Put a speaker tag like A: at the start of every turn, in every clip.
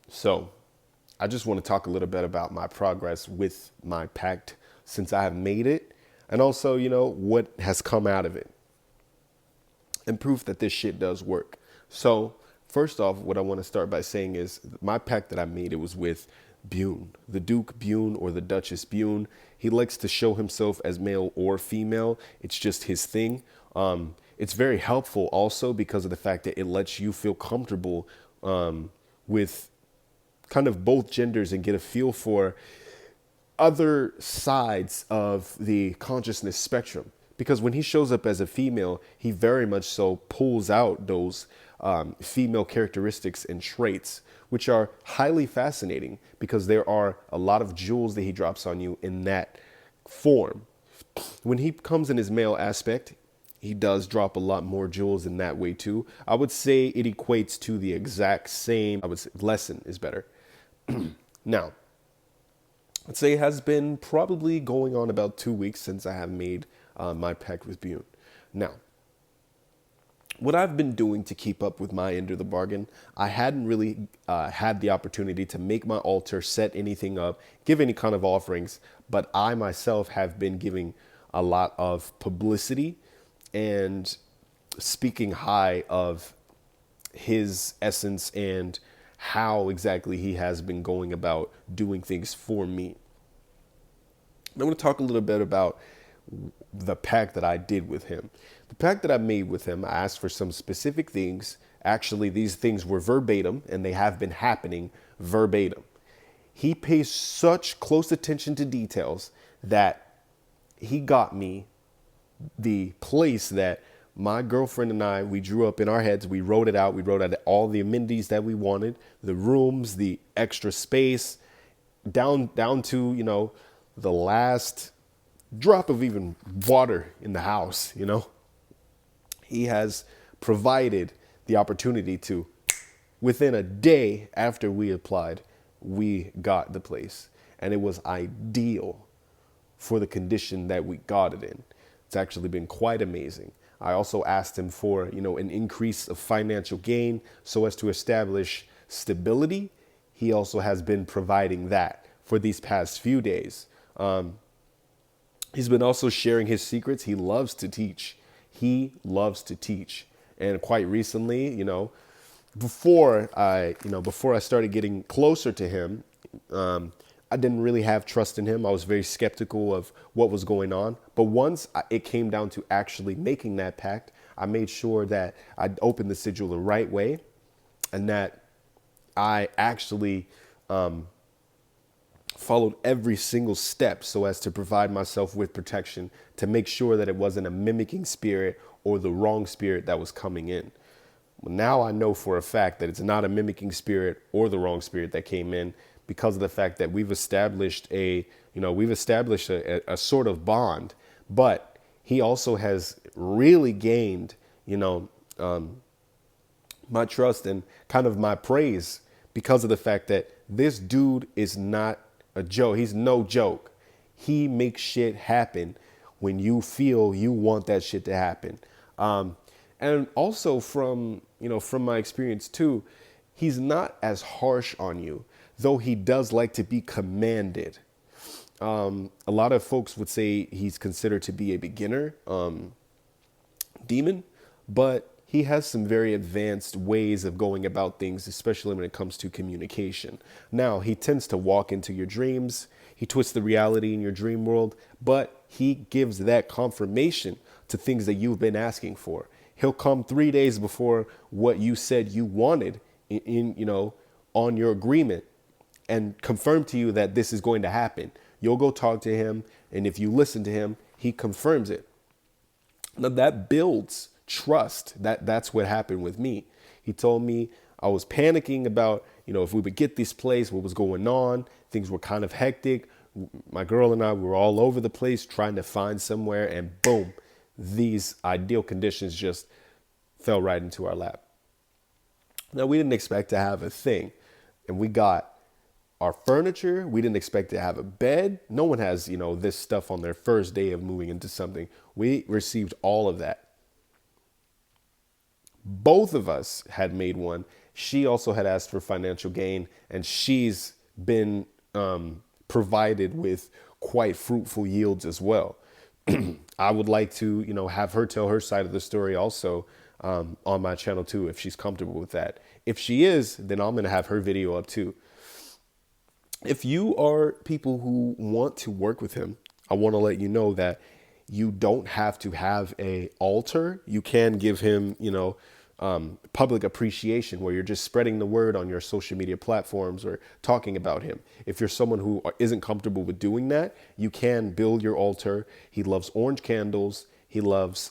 A: So, I just want to talk a little bit about my progress with my pact since I have made it, and also, what has come out of it, and proof that this shit does work. So, first off, what I want to start by saying is my pact that I made, it was with Bune, the Duke Bune or the Duchess Bune. He likes to show himself as male or female. It's just his thing. It's very helpful also because of the fact that it lets you feel comfortable with kind of both genders and get a feel for other sides of the consciousness spectrum. Because when he shows up as a female, he very much so pulls out those female characteristics and traits, which are highly fascinating because there are a lot of jewels that he drops on you in that form. When he comes in his male aspect, he does drop a lot more jewels in that way too. I would say it equates to the exact same. I would say lesson is better. Now, let's say it has been probably going on about 2 weeks since I have made my pact with Bune. Now, what I've been doing to keep up with my end of the bargain, I hadn't really had the opportunity to make my altar, set anything up, give any kind of offerings, but I myself have been giving a lot of publicity and speaking high of his essence and how exactly he has been going about doing things for me. I'm going to talk a little bit about the pact that I did with him. The pact that I made with him, I asked for some specific things. Actually, these things were verbatim and they have been happening verbatim. He pays such close attention to details that he got me the place that my girlfriend and I, we drew up in our heads. We wrote it out. We wrote out all the amenities that we wanted, the rooms, the extra space, down to, the last drop of even water in the house. He has provided the opportunity to, within a day after we applied, we got the place, and it was ideal for the condition that we got it in. It's actually been quite amazing. I also asked him for, an increase of financial gain so as to establish stability. He also has been providing that for these past few days. He's been also sharing his secrets. He loves to teach. He loves to teach. And quite recently, before I started getting closer to him, I didn't really have trust in him. I was very skeptical of what was going on. But once it came down to actually making that pact, I made sure that I opened the sigil the right way and that I actually followed every single step so as to provide myself with protection to make sure that it wasn't a mimicking spirit or the wrong spirit that was coming in. Well, now I know for a fact that it's not a mimicking spirit or the wrong spirit that came in, because of the fact that we've established a sort of bond, but he also has really gained, my trust and kind of my praise because of the fact that this dude is not a joke. He's no joke. He makes shit happen when you feel you want that shit to happen. And also from my experience too, he's not as harsh on you, though he does like to be commanded. A lot of folks would say he's considered to be a beginner demon, but he has some very advanced ways of going about things, especially when it comes to communication. Now, he tends to walk into your dreams. He twists the reality in your dream world, but he gives that confirmation to things that you've been asking for. He'll come 3 days before what you said you wanted on your agreement and confirm to you that this is going to happen. You'll go talk to him, and if you listen to him, he confirms it. Now that builds trust. That's what happened with me. He told me I was panicking about, if we would get this place, what was going on. Things were kind of hectic. My girl and I were all over the place trying to find somewhere, and boom, these ideal conditions just fell right into our lap. Now, we didn't expect to have a thing, and we got our furniture. We didn't expect to have a bed. No one has, this stuff on their first day of moving into something. We received all of that. Both of us had made one. She also had asked for financial gain, and she's been provided with quite fruitful yields as well. I would like to, have her tell her side of the story also on my channel too, if she's comfortable with that. If she is, then I'm going to have her video up too. If you are people who want to work with him, I want to let you know that you don't have to have a altar. You can give him, public appreciation where you're just spreading the word on your social media platforms or talking about him. If you're someone who isn't comfortable with doing that, you can build your altar. He loves orange candles. He loves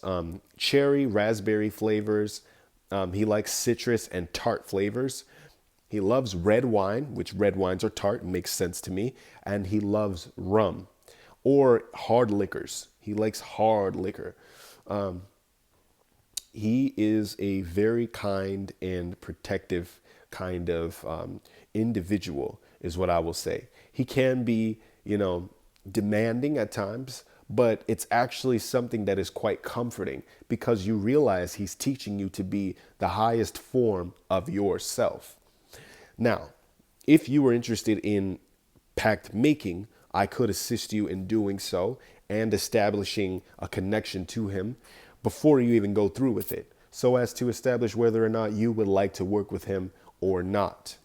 A: cherry, raspberry flavors. He likes citrus and tart flavors. He loves red wine, which red wines are tart, makes sense to me. And he loves rum or hard liquors. He likes hard liquor. He is a very kind and protective kind of individual, is what I will say. He can be, demanding at times, but it's actually something that is quite comforting because you realize he's teaching you to be the highest form of yourself. Now, if you were interested in pact making, I could assist you in doing so and establishing a connection to him before you even go through with it, so as to establish whether or not you would like to work with him or not.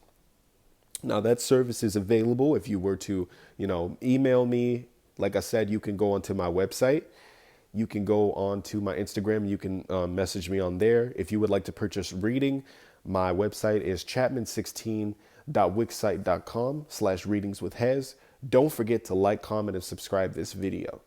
A: Now, that service is available if you were to, email me. Like I said, you can go onto my website. You can go on to my Instagram. You can message me on there. If you would like to purchase reading, my website is chapman16.wixsite.com/readingswithhez. Don't forget to like, comment, and subscribe this video.